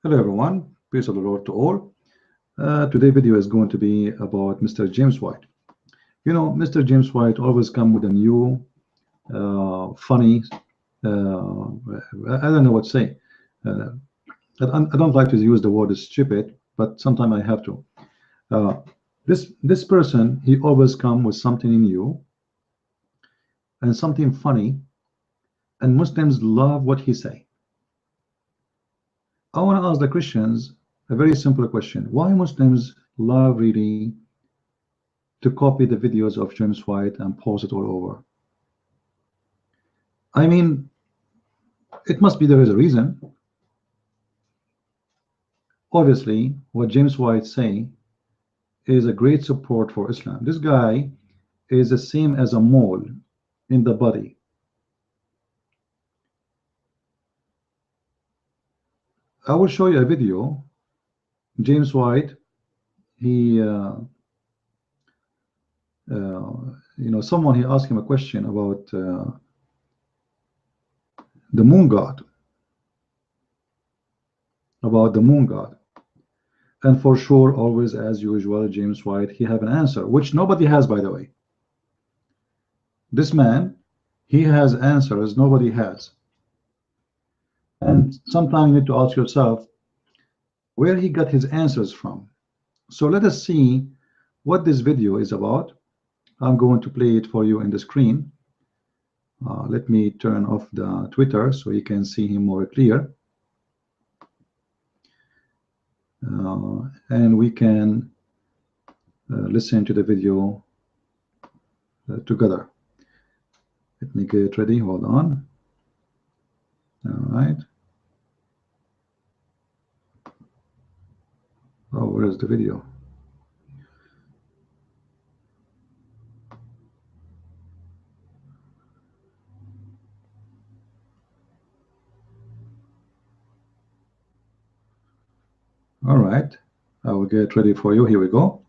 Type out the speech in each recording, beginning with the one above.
Hello everyone, peace of the Lord to all. Today video is going to be about Mr. James White. You know, Mr. James White always come with a new, funny, I don't know what to say. Uh, I don't like to use the word stupid, but sometimes I have to. Uh, this person, he always come with something new and something funny, and Muslims love what he say. I want to ask the Christians a very simple question: why Muslims love really to copy the videos of James White and post it all over? I mean, it must be there is a reason. Obviously, what James White say is a great support for Islam. This guy is the same as a mole in the body. I will show you a video. James White, he, someone he asked him a question about the moon god, and for sure, always as usual, James White, he have an answer, which nobody has, by the way. This man, he has answers nobody has. And sometimes you need to ask yourself where he got his answers from. So let us see what this video is about. I'm going to play it for you in the screen. Let me turn off the Twitter so you can see him more clear. And we can listen to the video together. Let me get ready. Hold on. All right. Oh, where is the video? All right. I will get ready for you. Here we go.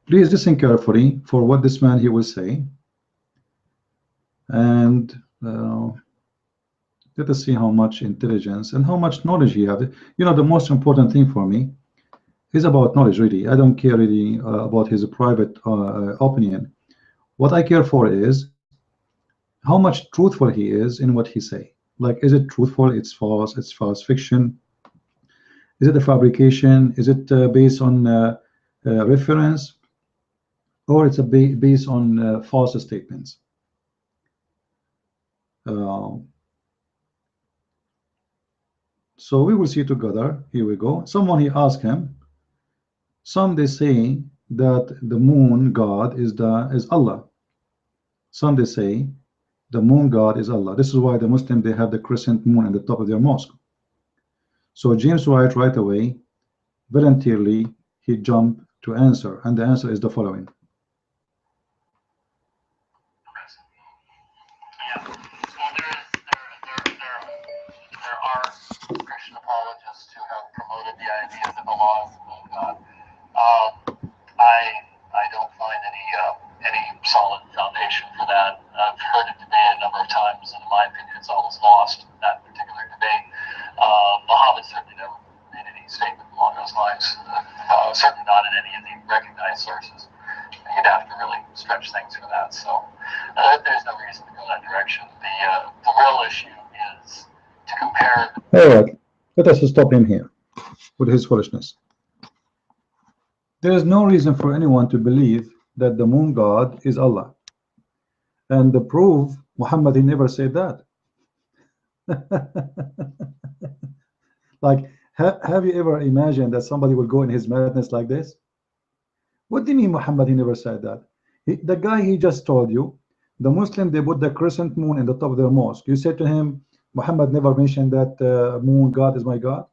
Please listen carefully for what this man he will say. And let us see how much intelligence and how much knowledge he has. You know, the most important thing for me is about knowledge, really. I don't care really about his private opinion. What I care for is how much truthful he is in what he say. Like, is it truthful? It's false fiction. Is it a fabrication? Is it based on reference? Or it's based on false statements? So we will see together. Here we go. Someone he asked him. Some they say that the moon god is Allah. Some they say the moon god is Allah. This is why the Muslim they have the crescent moon at the top of their mosque. So James White right away voluntarily he jumped to answer, and the answer is the following. There are Christian apologists who have promoted the idea that Allah is the moon god. I don't find any solid foundation for that. I've heard it debated a number of times, and in my opinion, it's always lost that particular debate. Muhammad certainly never made any statement along those lines. Certainly not in any of the recognized sources. You'd have to really stretch things for that. So there's no reason to go that direction. The real issue is to compare. All right, let us stop him here with his foolishness. There is no reason for anyone to believe that the moon god is Allah. And the proof, Muhammad, he never said that. Like, have you ever imagined that somebody will go in his madness like this? What do you mean Muhammad, he never said that? The guy he just told you, the Muslim, they put the crescent moon in the top of their mosque. You said to him, Muhammad never mentioned that moon god is my God.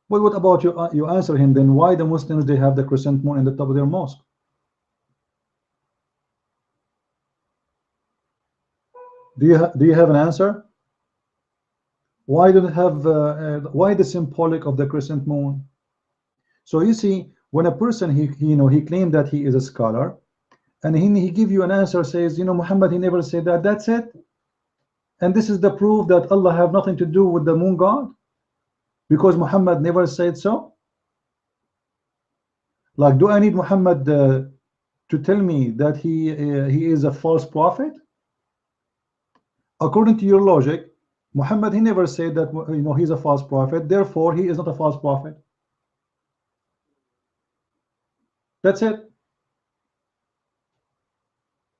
Well, what about you? You answer him then, why the Muslims they have the crescent moon in the top of their mosque? Do you have an answer? Why do they have why the symbolic of the crescent moon? So you see, when a person he claimed that he is a scholar, and he give you an answer, says, Muhammad he never said that. That's it. And this is the proof that Allah have nothing to do with the moon god, because Muhammad never said so. Like, do I need Muhammad to tell me that he is a false prophet? According to your logic, Muhammad, he never said that, you know, he's a false prophet, therefore he is not a false prophet. That's it.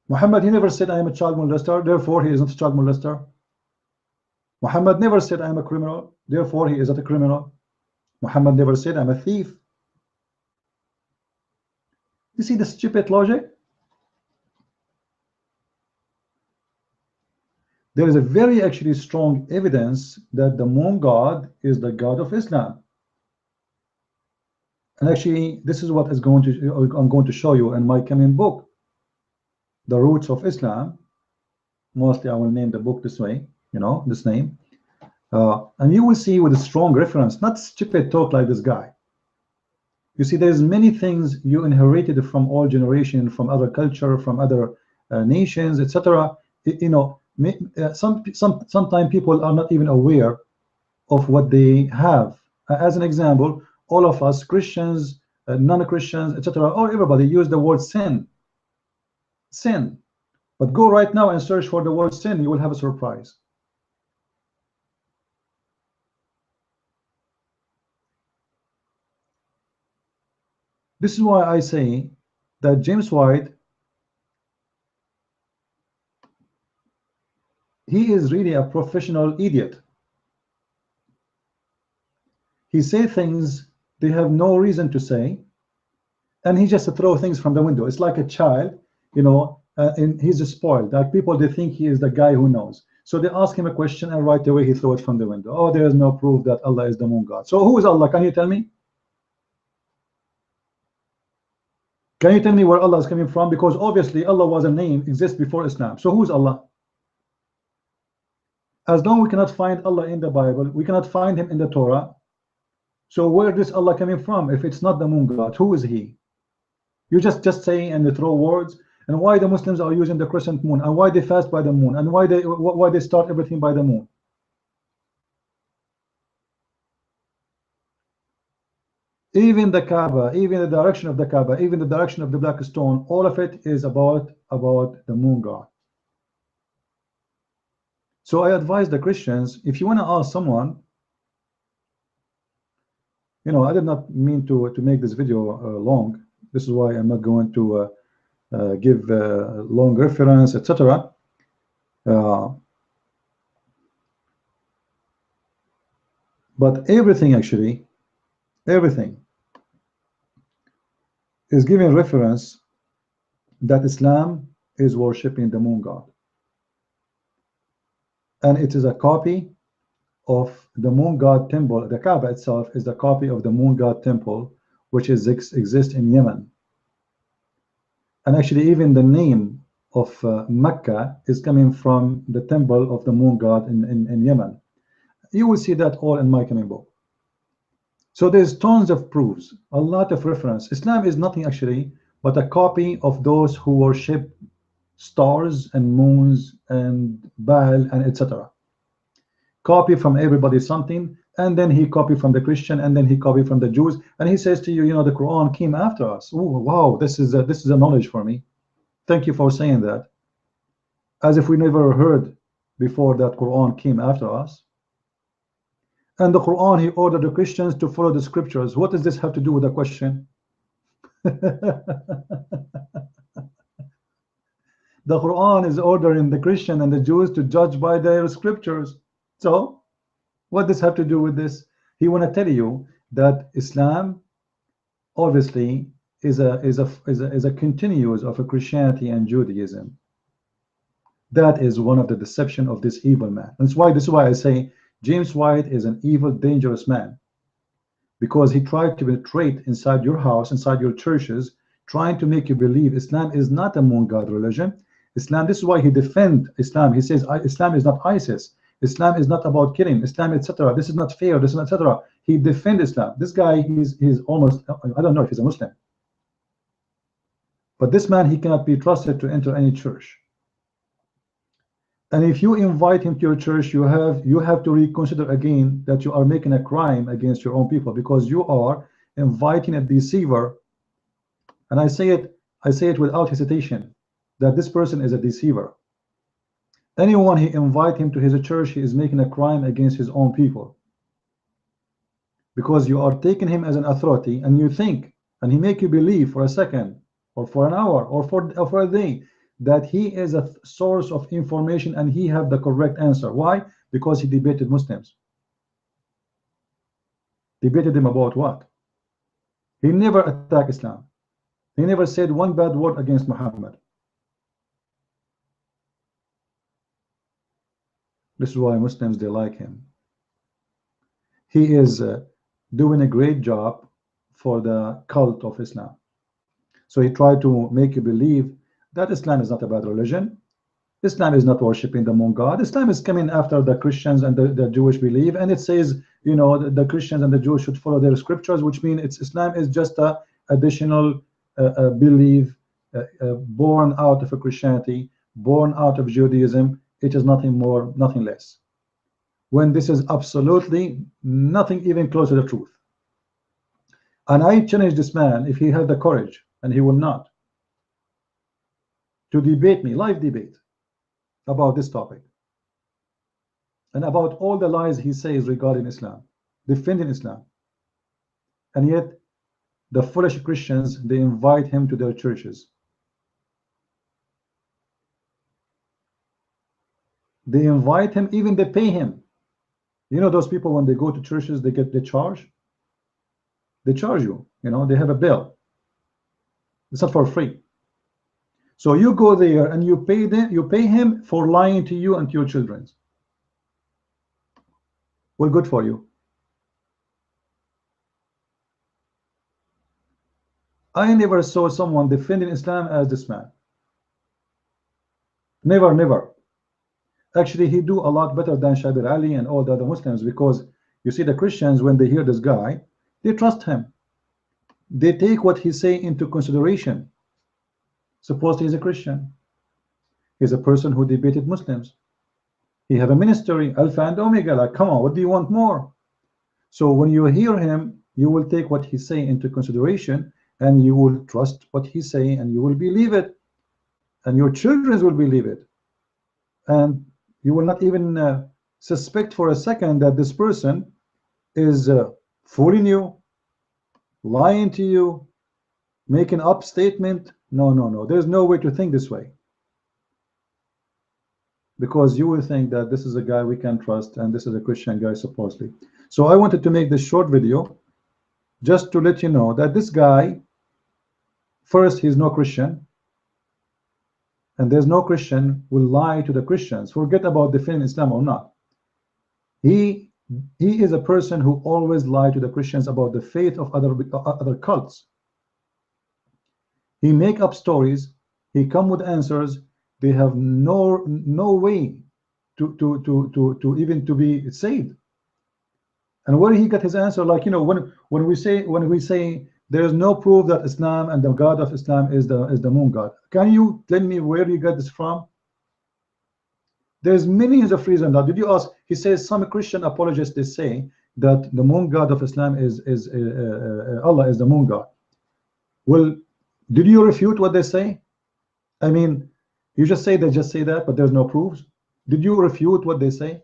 Muhammad, he never said I am a child molester, therefore he is not a child molester. Muhammad never said I am a criminal, therefore he is not a criminal. Muhammad never said I'm a thief. You see the stupid logic? There is a very actually strong evidence that the moon god is the god of Islam. And actually, this is what I'm going to show you in my coming book, The Roots of Islam. Mostly I will name the book this way, you know, this name. And you will see with a strong reference, not stupid talk like this guy. You see, there's many things you inherited from all generation, from other culture, from other nations, etc. You know, sometimes people are not even aware of what they have. As an example, all of us Christians, non-Christians, etc., or everybody use the word sin. Sin. But go right now and search for the word sin, you will have a surprise. This is why I say that James White, he is really a professional idiot. He say things they have no reason to say, and he just throw things from the window. It's like a child, you know, and he's spoiled. Like people, they think he is the guy who knows. So they ask him a question, and right away he throw it from the window. Oh, there is no proof that Allah is the moon god. So who is Allah? Can you tell me? Can you tell me where Allah is coming from? Because obviously Allah was a name, exists before Islam. So who is Allah? As long as we cannot find Allah in the Bible, we cannot find him in the Torah. So where is Allah coming from if it's not the moon god? Who is he? You just say and they throw words. And why the Muslims are using the crescent moon, and why they fast by the moon, and why they start everything by the moon. Even the Kaaba, even the direction of the Kaaba, even the direction of the black stone, all of it is about the moon god. So I advise the Christians, if you want to ask someone, you know, I did not mean to make this video long. This is why I'm not going to give long reference, etc. But everything, actually, everything is giving reference that Islam is worshipping the moon god, and it is a copy of the moon god temple. The Kaaba itself is the copy of the moon god temple, which exists in Yemen. And actually, even the name of Mecca is coming from the temple of the moon god in Yemen. You will see that all in my coming book. So there's tons of proofs, a lot of reference. Islam is nothing actually but a copy of those who worship stars and moons and Baal and etc. Copy from everybody something, and then he copied from the Christian, and then he copied from the Jews, and he says to you, you know, the Quran came after us. Oh, wow, this is a knowledge for me. Thank you for saying that. As if we never heard before that Quran came after us. And the Quran, he ordered the Christians to follow the scriptures. What does this have to do with the question? The Quran is ordering the Christian and the Jews to judge by their scriptures. So what does have to do with this? He want to tell you that Islam obviously is a continuous of a Christianity and Judaism. That is one of the deception of this evil man. This is why I say James White is an evil, dangerous man, because he tried to penetrate inside your house, inside your churches, trying to make you believe Islam is not a moon god religion. Islam, this is why he defends Islam. He says Islam is not ISIS. Islam is not about killing. Islam, etc. This is not fair. This is not, etc. He defends Islam. This guy, he's almost, I don't know if he's a Muslim, but this man, he cannot be trusted to enter any church. And if you invite him to your church, you have to reconsider again that you are making a crime against your own people, because you are inviting a deceiver. And I say it without hesitation, that this person is a deceiver. Anyone he invite him to his church, he is making a crime against his own people, because you are taking him as an authority, and you think, and he make you believe for a second or for an hour or for a day that he is a source of information and he have the correct answer. Why? Because he debated Muslims. Debated them about what? He never attacked Islam. He never said one bad word against Muhammad. This is why Muslims, they like him. He is doing a great job for the cult of Islam. So he tried to make you believe that Islam is not a bad religion. Islam is not worshiping the moon god. Islam is coming after the Christians and the Jewish belief, and it says, you know, the Christians and the Jews should follow their scriptures, which means Islam is just a additional belief born out of a Christianity, born out of Judaism. It is nothing more, nothing less. When this is absolutely nothing even close to the truth. And I challenge this man, if he has the courage, and he will not, to debate me, live debate, about this topic and about all the lies he says regarding Islam, defending Islam. And yet the foolish Christians, they invite him to their churches. They invite him, even they pay him. You know, those people, when they go to churches, they charge you, you know, they have a bill. It's not for free. So you go there and you pay him for lying to you and to your children. Well, good for you. I never saw someone defending Islam as this man. Never, never. Actually, he do a lot better than Shabir Ali and all the other Muslims, because you see, the Christians, when they hear this guy, they trust him. They take what he say into consideration. Suppose he's a Christian. He's a person who debated Muslims. He have a ministry, Alpha and Omega. Like, come on, what do you want more? So when you hear him, you will take what he say into consideration, and you will trust what he say, and you will believe it, and your children will believe it, and you will not even suspect for a second that this person is fooling you, lying to you, making up statement. No, no, no. There's no way to think this way, because you will think that this is a guy we can trust, and this is a Christian guy supposedly. So I wanted to make this short video just to let you know that this guy, first, he's no Christian, and there's no Christian will lie to the Christians. Forget about defending Islam or not. He is a person who always lied to the Christians about the faith of other cults. He make up stories. He come with answers. They have no way to even to be saved. And where he got his answer, like, you know, when we say there is no proof that Islam and the God of Islam is the moon god. Can you tell me where you got this from? There's millions of reasons. Now, did you ask? He says some Christian apologists, they say that the moon god of Islam is Allah is the moon god. Well, did you refute what they say? I mean, you just say that, but there's no proofs. Did you refute what they say?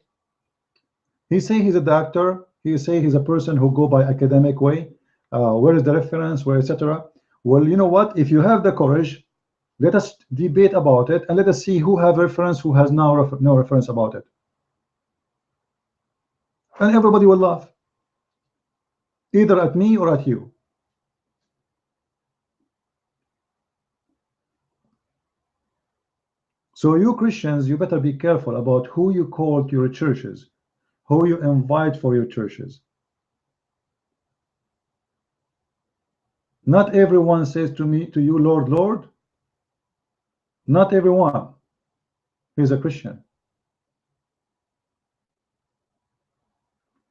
He say he's a doctor. He say he's a person who go by academic way. Where is the reference? Where, etc. Well, you know what? If you have the courage, let us debate about it, and let us see who have reference, who has no reference about it, and everybody will laugh, either at me or at you. So you Christians, you better be careful about who you call to your churches, who you invite for your churches. Not everyone says to you, Lord, Lord. Not everyone is a Christian.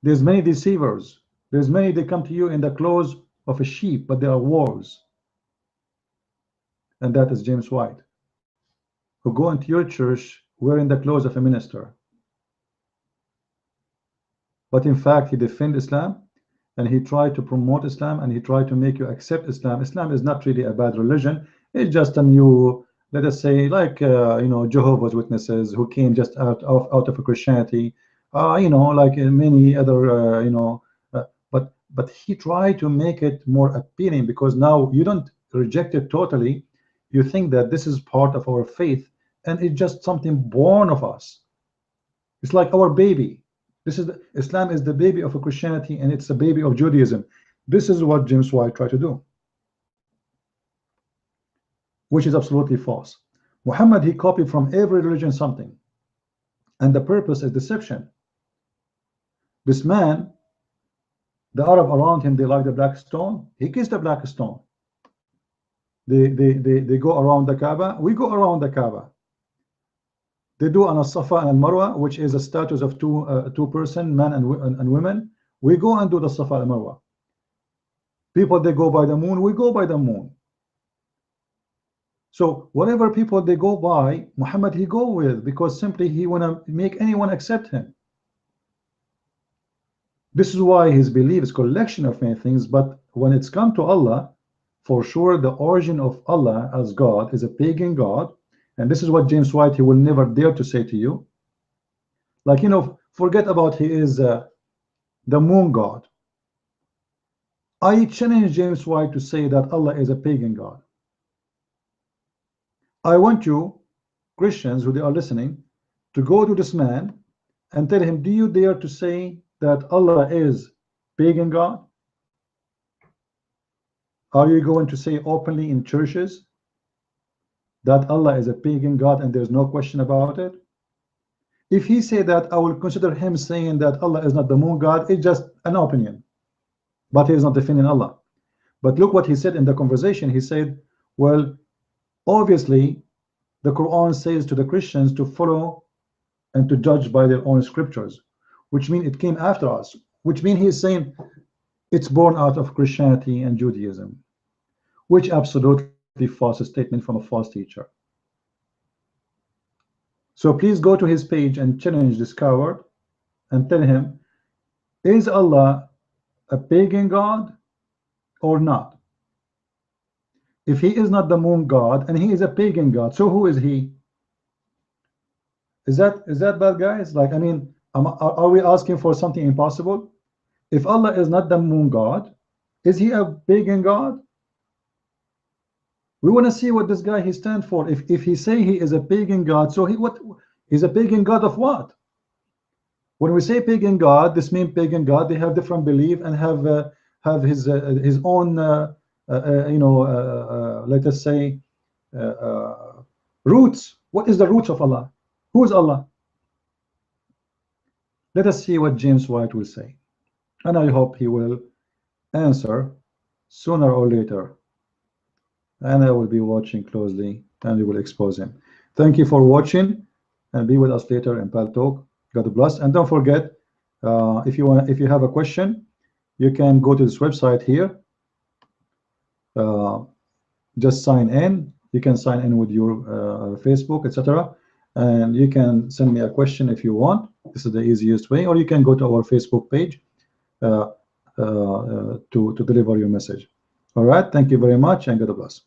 There's many deceivers. There's many, they come to you in the clothes of a sheep, but they are wolves. And that is James White, who go into your church wearing the clothes of a minister. But in fact, he defended Islam, and he tried to promote Islam, and he tried to make you accept Islam. Islam is not really a bad religion. It's just a new, let us say, like you know, Jehovah's Witnesses who came just out of Christianity, you know, like many other, you know. But he tried to make it more appealing, because now you don't reject it totally. You think that this is part of our faith, and it's just something born of us. It's like our baby. This is Islam is the baby of Christianity, and it's the baby of Judaism. This is what James White tried to do, which is absolutely false. Muhammad, he copied from every religion something, and the purpose is deception. This man, the Arab around him, they like the black stone. He kissed the black stone. They go around the Kaaba. We go around the Kaaba. They do on a Safa and Marwa, which is a status of two person, man and women. We go and do the Safa and Marwa. People, they go by the moon. We go by the moon. So whatever people they go by, Muhammad he go with, because simply he wanna make anyone accept him. This is why his belief is collection of many things. But when it's come to Allah, for sure the origin of Allah as God is a pagan God. And this is what James White, he will never dare to say to you. Like, you know, forget about he is the moon God. I challenge James White to say that Allah is a pagan God. I want you, Christians who they are listening, to go to this man and tell him, do you dare to say that Allah is pagan God? Are you going to say openly in churches that Allah is a pagan God and there's no question about it? If he say that, I will consider him saying that Allah is not the moon God. It's just an opinion, but he is not defending Allah. But look what he said in the conversation. He said, well, obviously the Quran says to the Christians to follow and to judge by their own scriptures, which means it came after us, which means he is saying it's born out of Christianity and Judaism, which absolutely false statement from a false teacher. So please go to his page and challenge this coward and tell him, is Allah a pagan God or not? If he is not the moon God and he is a pagan God, so who is he? Is that bad, guys? Like, I mean, are we asking for something impossible? If Allah is not the moon God, is he a pagan God? We want to see what this guy he stand for. If he say he is a pagan God, so he's a pagan God of what? When we say pagan God, this means pagan God, they have different belief and have his own you know, let us say roots. What is the roots of Allah? Who is Allah? Let us see what James White will say, and I hope he will answer sooner or later, and I will be watching closely and we will expose him. Thank you for watching, and be with us later in Pal Talk. God bless. And don't forget, if you have a question, you can go to this website here. Just sign in. You can sign in with your Facebook, etc., and you can send me a question if you want. This is the easiest way, or you can go to our Facebook page to deliver your message. All right, thank you very much, and God bless.